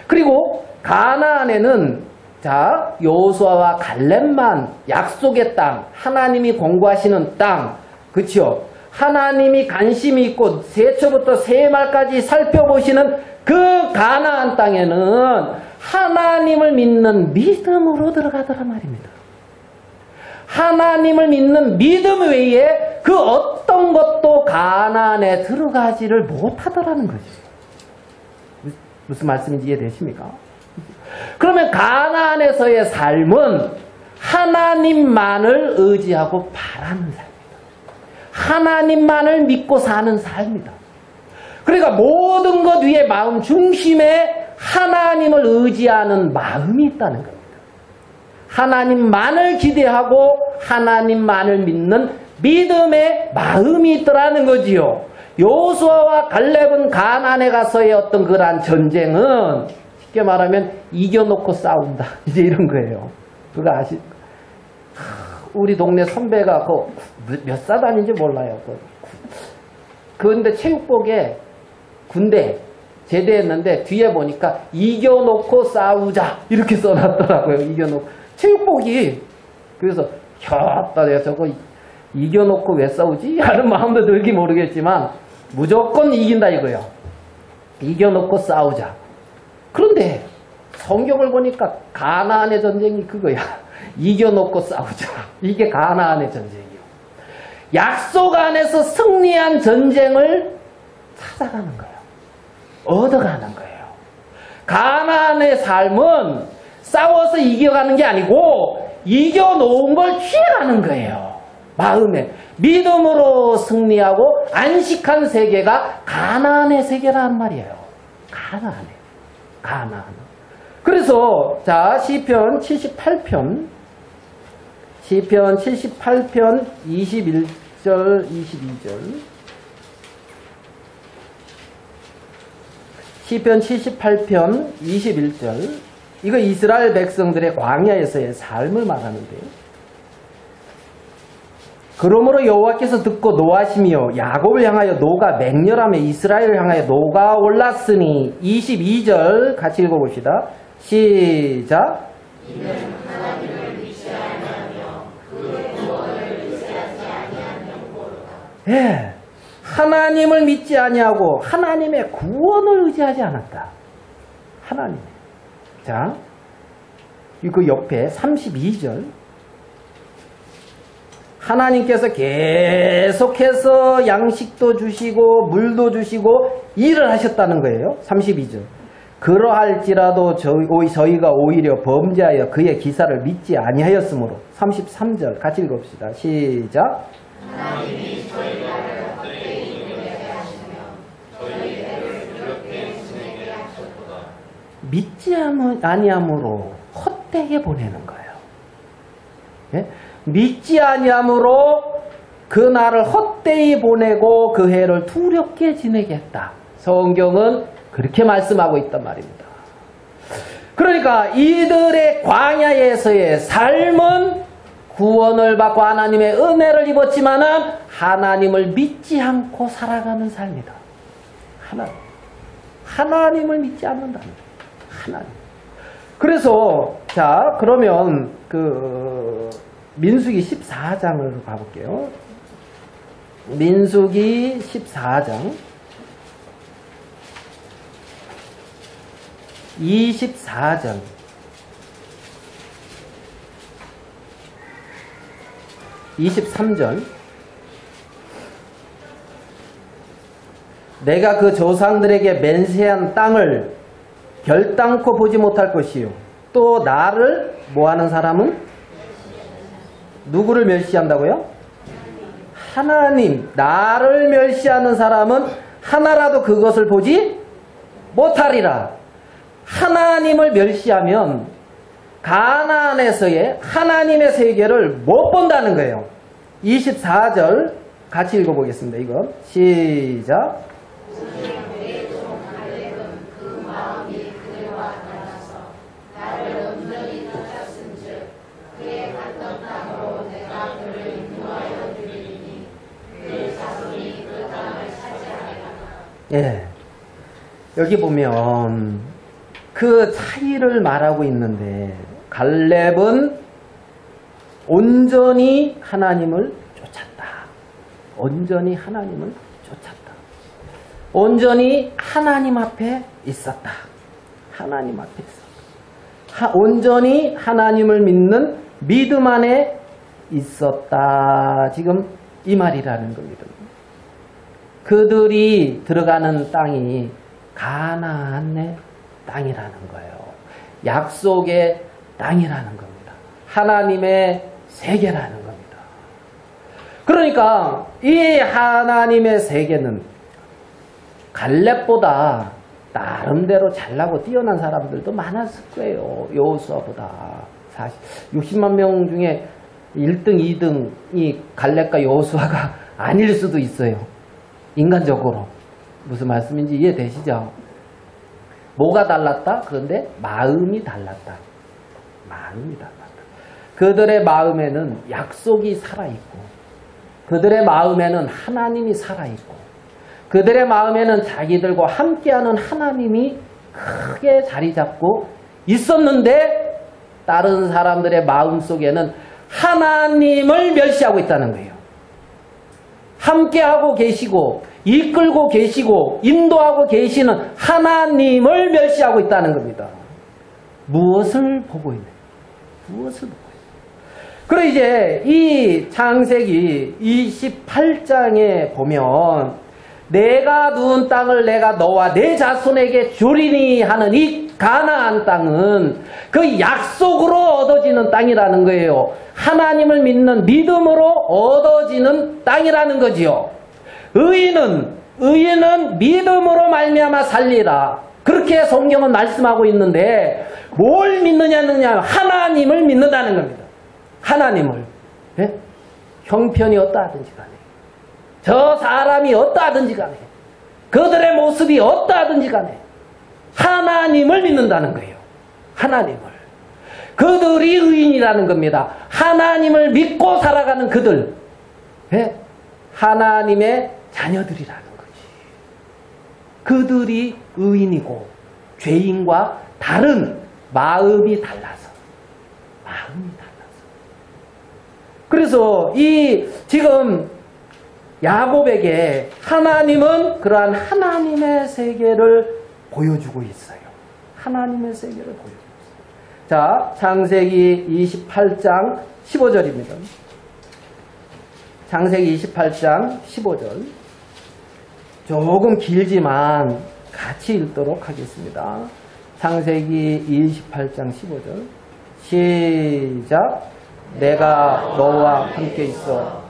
그리고 가나안에는 자, 여호수아와 갈렙만 약속의 땅, 하나님이 공고하시는 땅, 그렇죠? 하나님이 관심이 있고 세초부터 세말까지 살펴보시는 그 가나안 땅에는 하나님을 믿는 믿음으로 들어가더란 말입니다. 하나님을 믿는 믿음 외에 그 어떤 것도 가나안에 들어가지를 못하더라는 거죠. 무슨 말씀인지 이해되십니까? 그러면 가나안에서의 삶은 하나님만을 의지하고 바라는 삶입니다. 하나님만을 믿고 사는 삶이다. 그러니까 모든 것 위에 마음 중심에 하나님을 의지하는 마음이 있다는 겁니다. 하나님만을 기대하고 하나님만을 믿는 믿음의 마음이 있더라는 거지요. 여호수아와 갈렙은 가나안에 가서의 어떤 그러한 전쟁은 쉽게 말하면 이겨놓고 싸운다. 이제 이런 거예요. 그거 우리 동네 선배가 몇 사단인지 몰라요. 그런데 체육복에 군대 제대했는데 뒤에 보니까 이겨놓고 싸우자 이렇게 써놨더라고요. 이겨놓고 체육복이. 그래서 내가 저거 이겨놓고 왜 싸우지? 하는 마음도 들기 모르겠지만 무조건 이긴다 이거예요. 이겨놓고 싸우자. 그런데 성경을 보니까 가나안의 전쟁이 그거야. 이겨놓고 싸우자. 이게 가나안의 전쟁이요. 약속 안에서 승리한 전쟁을 찾아가는 거예요. 얻어가는 거예요. 가나안의 삶은 싸워서 이겨가는 게 아니고 이겨놓은 걸 취해가는 거예요. 마음에 믿음으로 승리하고 안식한 세계가 가나안의 세계란 말이에요. 가나안. 그래서 자, 시편 78편 21절 22절 시편 78편 21절 이거 이스라엘 백성들의 광야에서의 삶을 말하는데요. 그러므로 여호와께서 듣고 노하시며 야곱을 향하여 노가 맹렬하며 이스라엘을 향하여 노가 올랐으니 22절 같이 읽어봅시다. 시작. 이는 하나님을 믿지 아니하며 그의 구원을 의지하지 아니한 영고로다. 예, 하나님을 믿지 아니하고 하나님의 구원을 의지하지 않았다. 하나님. 자, 그 옆에 32절. 하나님께서 계속해서 양식도 주시고 물도 주시고 일을 하셨다는 거예요. 32절. 그러할지라도 저희가 오히려 범죄하여 그의 기사를 믿지 아니하였으므로. 33절 같이 읽읍시다. 시작. 하나님이 저희를 헛되이 이르게 하시며 저희를 이렇게 지내게 하셨도다. 믿지 아니함으로 헛되게 보내는 거예요. 예? 믿지 아니함으로 그 날을 헛되이 보내고 그 해를 두렵게 지내겠다. 성경은 그렇게 말씀하고 있단 말입니다. 그러니까 이들의 광야에서의 삶은 구원을 받고 하나님의 은혜를 입었지만은 하나님을 믿지 않고 살아가는 삶이다. 하나님을 믿지 않는다는 거예요. 하나님. 그래서 자, 그러면 민수기 14장으로 가볼게요. 민수기 14장 24절 23절. 내가 그 조상들에게 맹세한 땅을 결단코 보지 못할 것이요. 또 나를 뭐하는 사람은? 누구를 멸시한다고요? 하나님. 나를 멸시하는 사람은 하나라도 그것을 보지 못하리라. 하나님을 멸시하면 가나안에서의 하나님의 세계를 못 본다는 거예요. 24절 같이 읽어보겠습니다. 이거 시작. 예, 여기 보면 그 차이를 말하고 있는데 갈렙은 온전히 하나님을 쫓았다. 온전히 하나님을 쫓았다. 온전히 하나님 앞에 있었다. 하나님 앞에 있었다. 온전히 하나님을 믿는 믿음 안에 있었다. 지금 이 말이라는 겁니다. 그들이 들어가는 땅이 가나안의 땅이라는 거예요. 약속의 땅이라는 겁니다. 하나님의 세계라는 겁니다. 그러니까 이 하나님의 세계는 갈렙보다 나름대로 잘나고 뛰어난 사람들도 많았을 거예요. 여호수아보다. 60만 명 중에 1등, 2등이 갈렙과 여호수아가 아닐 수도 있어요. 인간적으로. 무슨 말씀인지 이해되시죠? 뭐가 달랐다? 그런데 마음이 달랐다. 마음이 달랐다. 그들의 마음에는 약속이 살아있고, 그들의 마음에는 하나님이 살아있고, 그들의 마음에는 자기들과 함께하는 하나님이 크게 자리 잡고 있었는데, 다른 사람들의 마음 속에는 하나님을 멸시하고 있다는 거예요. 함께하고 계시고 이끌고 계시고 인도하고 계시는 하나님을 멸시하고 있다는 겁니다. 무엇을 보고 있는? 무엇을 보고 있는? 그리고 이제 이 창세기 28장에 보면 내가 누운 땅을 내가 너와 내 자손에게 주리니 하는 이 가나안 땅은 그 약속으로 얻어지는 땅이라는 거예요. 하나님을 믿는 믿음으로 얻어지는 땅이라는 거지요. 의인은 믿음으로 말미암아 살리라. 그렇게 성경은 말씀하고 있는데 뭘 믿느냐느냐 하나님을 믿는다는 겁니다. 하나님을. 예? 형편이 어떠하든지 간에 저 사람이 어떠하든지 간에 그들의 모습이 어떠하든지 간에 하나님을 믿는다는 거예요. 하나님을. 그들이 의인이라는 겁니다. 하나님을 믿고 살아가는 그들. 예? 하나님의 자녀들이라는 거지. 그들이 의인이고 죄인과 다른 마음이 달라서. 마음이 달라서. 그래서 이 지금 야곱에게 하나님은 그러한 하나님의 세계를 보여주고 있어요. 하나님의 세계를 보여주고 있어요. 자, 창세기 28장 15절입니다. 창세기 28장 15절. 조금 길지만 같이 읽도록 하겠습니다. 창세기 28장 15절. 시작. 내가 너와 함께 있어.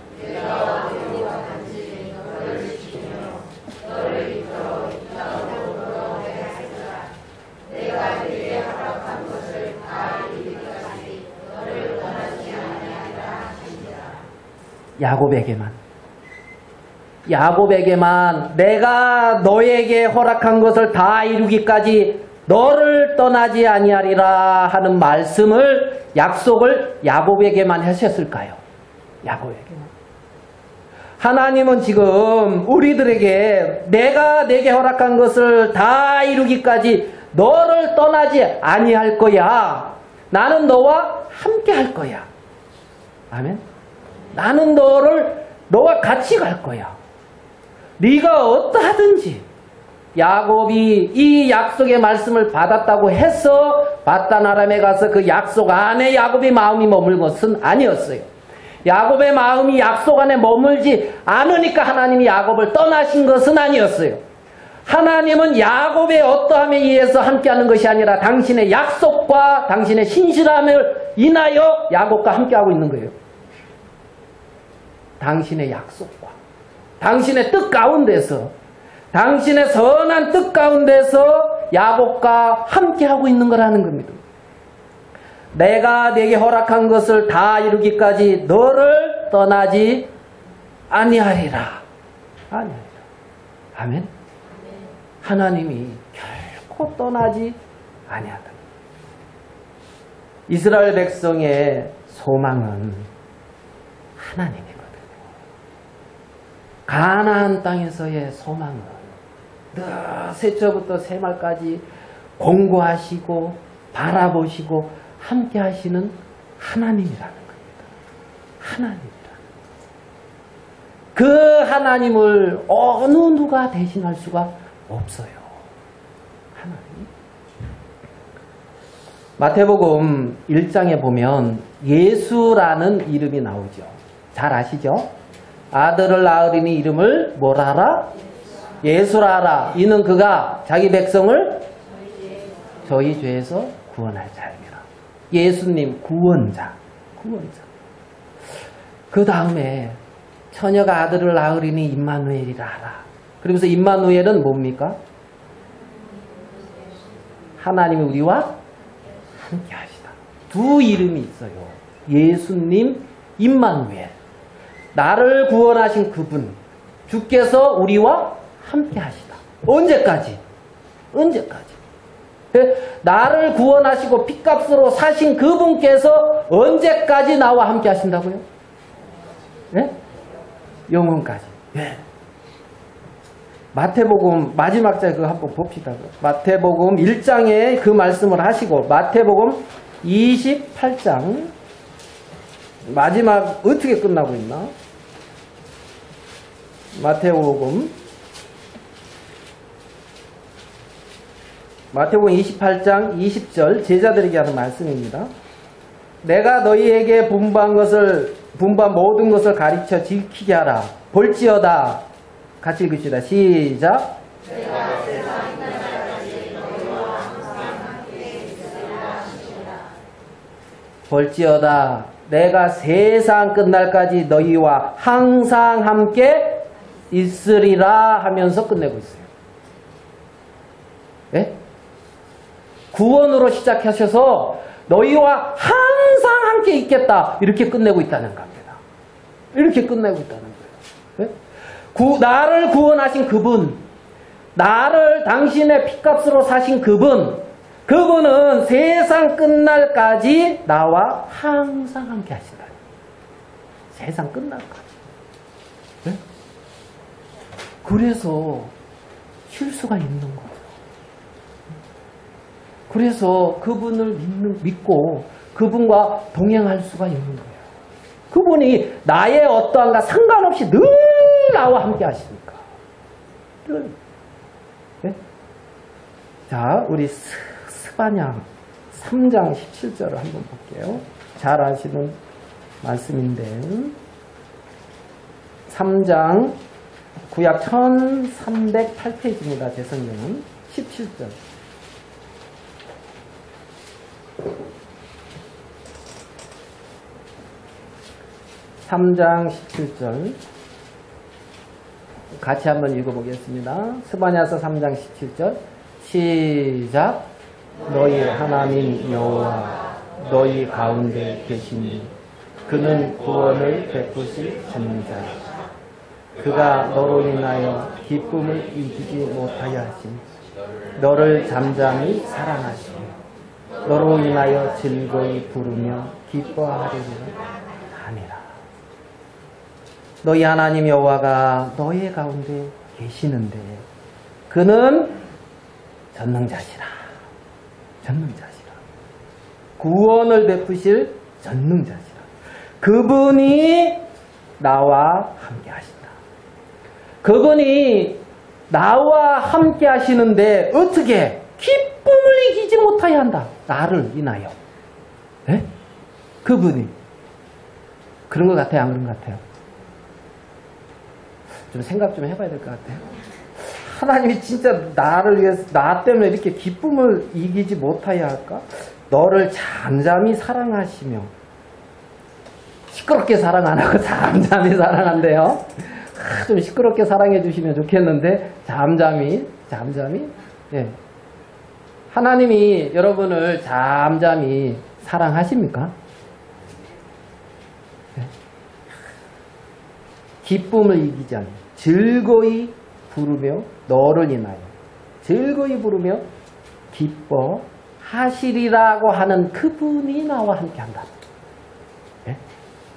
야곱에게만 내가 너에게 허락한 것을 다 이루기까지 너를 떠나지 아니하리라 하는 말씀을 약속을 야곱에게만 하셨을까요? 야곱에게만. 하나님은 지금 우리들에게 내가 내게 허락한 것을 다 이루기까지 너를 떠나지 아니할 거야. 나는 너와 함께 할 거야. 아멘. 나는 너와 같이 갈 거야. 네가 어떠하든지. 야곱이 이 약속의 말씀을 받았다고 해서 바단 아람에 가서 그 약속 안에 야곱의 마음이 머물 것은 아니었어요. 야곱의 마음이 약속 안에 머물지 않으니까 하나님이 야곱을 떠나신 것은 아니었어요. 하나님은 야곱의 어떠함에 의해서 함께하는 것이 아니라 당신의 약속과 당신의 신실함을 인하여 야곱과 함께하고 있는 거예요. 당신의 약속과 당신의 뜻 가운데서, 당신의 선한 뜻 가운데서 야곱과 함께하고 있는 거라는 겁니다. 내가 네게 허락한 것을 다 이루기까지 너를 떠나지 아니하리라. 아멘. 하나님이 결코 떠나지 아니하다. 이스라엘 백성의 소망은 하나님이거든요. 가나안 땅에서의 소망은 늘 새처부터 새말까지 공고하시고 바라보시고 함께 하시는 하나님이라는 겁니다. 하나님이라는 그 하나님을 어느 누가 대신할 수가 없어요. 하나님. 마태복음 1장에 보면 예수라는 이름이 나오죠. 잘 아시죠? 아들을 낳으리니 이름을 뭐라 하라? 예수라 하라. 이는 그가 자기 백성을 저희 죄에서 구원할 자입니다. 예수님 구원자. 그 다음에 처녀가 아들을 낳으리니 임마누엘이라 하라. 그러면서 임마누엘은 뭡니까? 하나님이 우리와 함께 하시다. 두 이름이 있어요. 예수님, 임마누엘. 나를 구원하신 그분, 주께서 우리와 함께 하시다. 언제까지? 나를 구원하시고 핏값으로 사신 그분께서 언제까지 나와 함께 하신다고요? 네? 영원까지. 네. 마태복음 마지막 장 그거 한번 봅시다. 마태복음 1장에 그 말씀을 하시고 마태복음 28장 마지막 어떻게 끝나고 있나? 마태복음 28장 20절 제자들에게 하는 말씀입니다. 내가 너희에게 분부한 모든 것을 가르쳐 지키게 하라. 볼지어다. 같이 읽읍시다. 시작. 볼지어다. 내가 세상 끝날까지 너희와 항상 함께 있으리라 하면서 끝내고 있어요. 네? 구원으로 시작하셔서 너희와 항상 함께 있겠다. 이렇게 끝내고 있다는 겁니다. 이렇게 끝내고 있다는 거예요. 네? 나를 구원하신 그분, 나를 당신의 핏값으로 사신 그분은 세상 끝날까지 나와 항상 함께 하신다. 세상 끝날까지. 네? 그래서 쉴 수가 있는 거예요. 그래서 그분을 믿고 그분과 동행할 수가 있는 거예요. 그분이 나의 어떠한가 상관없이 늘 나와 함께 하시니까. 늘. 네? 자, 우리 스바냐 3장 17절을 한번 볼게요. 잘 아시는 말씀인데 3장 구약 1308페이지입니다. 제 성경은 17절. 3장 17절 같이 한번 읽어보겠습니다. 스바냐서 3장 17절 시작. 너희 하나님 여호와 너희 가운데 계시니 그는 구원을 베푸실 전능자. 그가 너로 인하여 기쁨을 이기지 못하여 하심. 너를 잠잠히 사랑하시니 너로 인하여 즐거이 부르며 기뻐하리라 하니라. 너희 하나님 여호와가 너희 가운데 계시는데 그는 전능자시라. 구원을 베푸실 전능자시라. 그분이 나와 함께 하신다. 그분이 나와 함께 하시는데 어떻게 기쁨을 이기지 못하여 한다. 나를 인하여. 네? 그분이 그런 것 같아요? 안 그런 것 같아요? 좀 생각 좀 해봐야 될 것 같아요. 하나님이 진짜 나를 위해서, 나 때문에 이렇게 기쁨을 이기지 못하여 할까? 너를 잠잠히 사랑하시며, 시끄럽게 사랑 안 하고 잠잠히 사랑한대요. 좀 시끄럽게 사랑해 주시면 좋겠는데, 잠잠히. 예. 하나님이 여러분을 잠잠히 사랑하십니까? 예. 기쁨을 이기지 않는, 즐거이 부르며 너를 인하여 즐거이 부르며 기뻐하시리라고 하는 그분이 나와 함께한다. 예?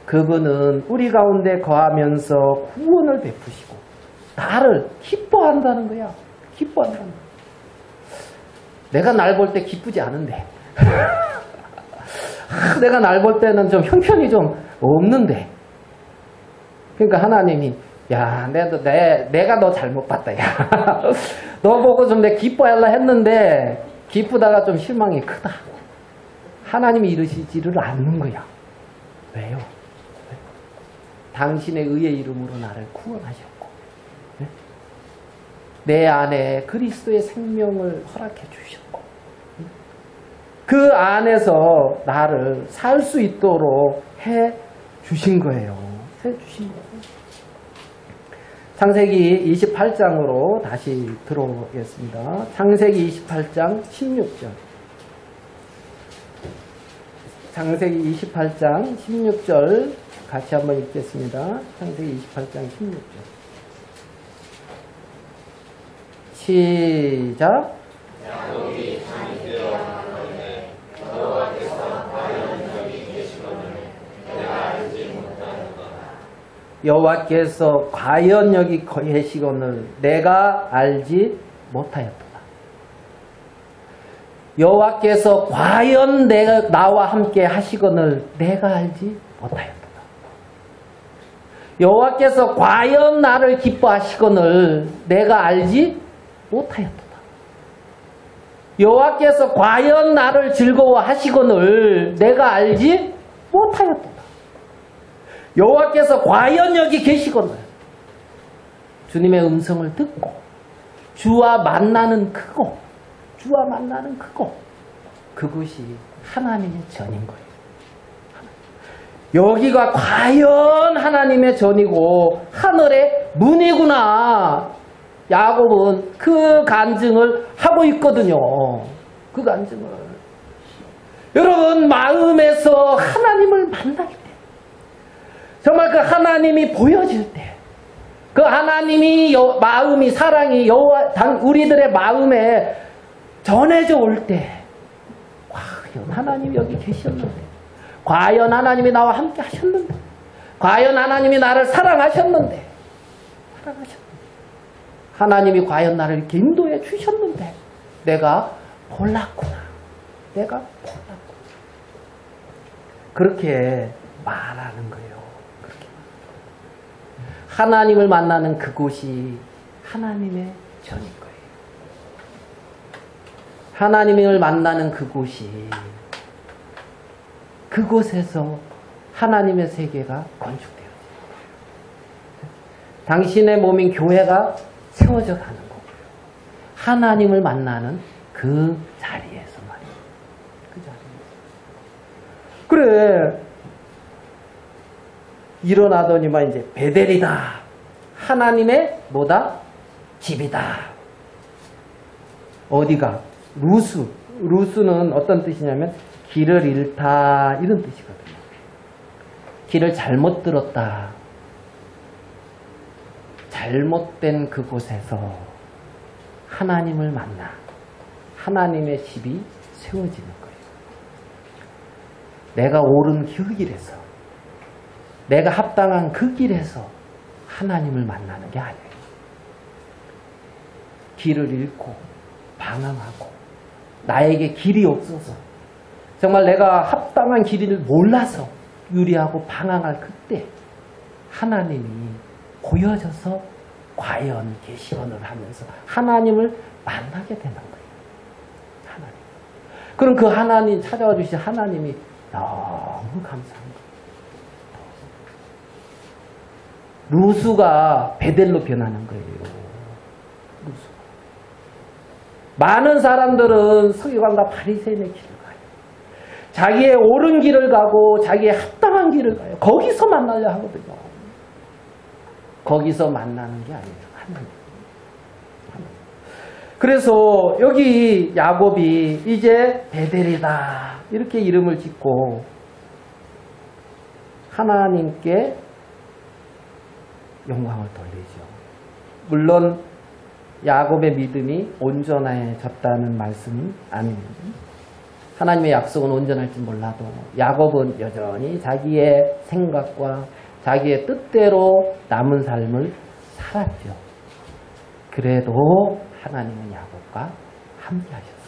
그분은 우리 가운데 거하면서 구원을 베푸시고 나를 기뻐한다는 거야. 기뻐한다는 거야. 내가 날 볼 때 기쁘지 않은데 내가 날 볼 때는 좀 형편이 좀 없는데, 그러니까 하나님이 야, 내가 너 잘못 봤다. 야, 너 보고 좀 내 기뻐하려 했는데 기쁘다가 좀 실망이 크다. 하나님이 이러시지를 않는 거야. 왜요? 당신의 의의 이름으로 나를 구원하셨고, 네? 내 안에 그리스도의 생명을 허락해 주셨고, 그 안에서 나를 살 수 있도록 해 주신 거예요. 해 주신 거예요. 창세기 28장으로 다시 들어오겠습니다. 창세기 28장 16절. 창세기 28장 16절 같이 한번 읽겠습니다. 창세기 28장 16절. 시작. 여호와께서 과연 여기 계시거늘 내가 알지 못하였도다. 여호와께서 과연 나와 함께 하시거늘 내가 알지 못하였도다. 여호와께서 과연 나를 기뻐하시거늘 내가 알지 못하였도다. 여호와께서 과연 나를 즐거워하시거늘 내가 알지 못하였도다. 여호와께서 과연 여기 계시거늘 주님의 음성을 듣고 주와 만나는 그곳, 그것이 하나님의 전인 거예요. 여기가 과연 하나님의 전이고 하늘의 문이구나. 야곱은 그 간증을 하고 있거든요. 그 간증을. 여러분, 마음에서 하나님을 만날 때, 정말 그 하나님이 보여질 때, 그 하나님이 마음이, 사랑이 우리들의 마음에 전해져 올 때, 과연 하나님이 여기 계셨는데, 과연 하나님이 나와 함께 하셨는데, 과연 하나님이 나를 사랑하셨는데, 하나님이 과연 나를 이렇게 인도해 주셨는데, 내가 몰랐구나. 그렇게 말하는 거예요. 하나님을 만나는 그곳이 하나님의 전인 거예요. 하나님을 만나는 그곳에서 하나님의 세계가 건축되어져요. 당신의 몸인 교회가 세워져 가는 거고요. 하나님을 만나는 그 자리에서 말이에요. 그 자리에서. 그래. 일어나더니만 이제 베델이다. 하나님의 뭐다? 집이다. 어디가? 루스는 어떤 뜻이냐면 길을 잃다 이런 뜻이거든요. 길을 잘못 들었다. 잘못된 그곳에서 하나님을 만나 하나님의 집이 세워지는 거예요. 내가 옳은 그 길에서, 내가 합당한 그 길에서 하나님을 만나는 게 아니에요. 길을 잃고 방황하고 나에게 길이 없어서 정말 내가 합당한 길을 몰라서 유리하고 방황할 그때 하나님이 보여져서 과연 계시원을 하면서 하나님을 만나게 되는 거예요. 하나님. 그럼 그 하나님 찾아와 주신 하나님이 너무 감사한 거예요. 루스가 베델로 변하는 거예요. 루스. 많은 사람들은 서기관과 바리새인의 길을 가요. 자기의 옳은 길을 가고 자기의 합당한 길을 가요. 거기서 만나려 하거든요. 거기서 만나는 게 아니에요. 하나님. 그래서 여기 야곱이 이제 베델이다 이렇게 이름을 짓고 하나님께 영광을 돌리죠. 물론 야곱의 믿음이 온전해졌다는 말씀이 아닙니다. 하나님의 약속은 온전할지 몰라도 야곱은 여전히 자기의 생각과 자기의 뜻대로 남은 삶을 살았죠. 그래도 하나님은 야곱과 함께 하셨습니다.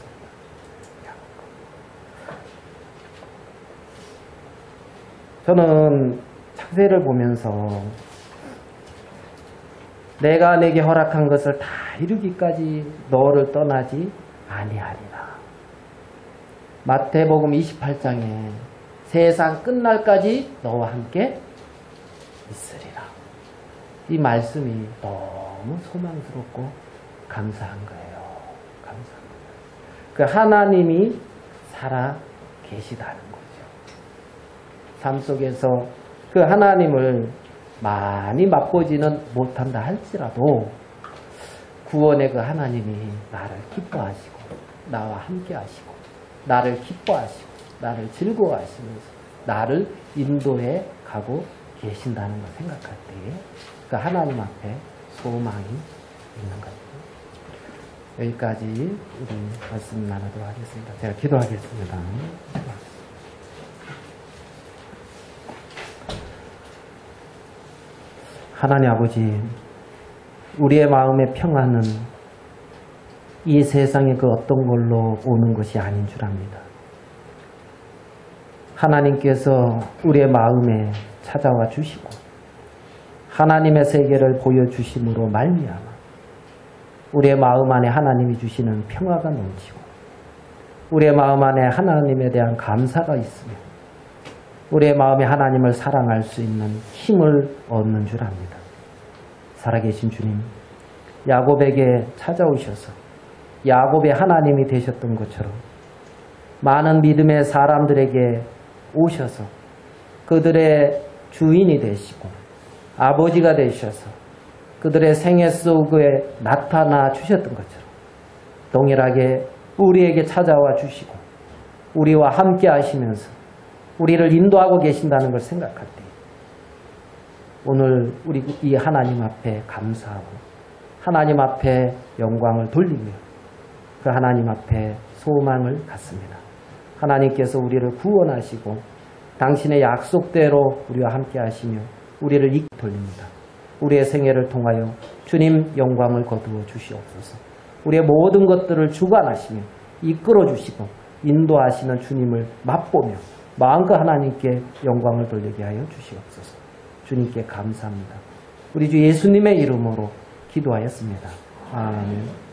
저는 창세를 보면서 내가 내게 허락한 것을 다 이루기까지 너를 떠나지 아니하리라. 마태복음 28장에 세상 끝날까지 너와 함께 있으리라. 이 말씀이 너무 소망스럽고 감사한 거예요. 감사한 거예요. 그 하나님이 살아 계시다는 거죠. 삶 속에서 그 하나님을 많이 맛보지는 못한다 할지라도 구원의 그 하나님이 나를 기뻐하시고 나와 함께 하시고 나를 기뻐하시고 나를 즐거워하시면서 나를 인도해 가고 계신다는 걸 생각할 때에 그 하나님 앞에 소망이 있는 겁니다. 여기까지 우리 말씀 나누도록 하겠습니다. 제가 기도하겠습니다. 하나님 아버지, 우리의 마음의 평안은 이 세상의 그 어떤 걸로 오는 것이 아닌 줄 압니다. 하나님께서 우리의 마음에 찾아와 주시고 하나님의 세계를 보여주심으로 말미암아 우리의 마음 안에 하나님이 주시는 평화가 넘치고 우리의 마음 안에 하나님에 대한 감사가 있으며 우리의 마음에 하나님을 사랑할 수 있는 힘을 얻는 줄 압니다. 살아계신 주님, 야곱에게 찾아오셔서 야곱의 하나님이 되셨던 것처럼 많은 믿음의 사람들에게 오셔서 그들의 주인이 되시고 아버지가 되셔서 그들의 생애 속에 나타나 주셨던 것처럼 동일하게 우리에게 찾아와 주시고 우리와 함께 하시면서 우리를 인도하고 계신다는 걸 생각할 때 오늘 우리 이 하나님 앞에 감사하고 하나님 앞에 영광을 돌리며 그 하나님 앞에 소망을 갖습니다. 하나님께서 우리를 구원하시고 당신의 약속대로 우리와 함께 하시며 우리를 이끌어 돌립니다. 우리의 생애를 통하여 주님 영광을 거두어 주시옵소서. 우리의 모든 것들을 주관하시며 이끌어 주시고 인도하시는 주님을 맛보며 마음껏 하나님께 영광을 돌리게 하여 주시옵소서. 주님께 감사합니다. 우리 주 예수님의 이름으로 기도하였습니다. 아멘.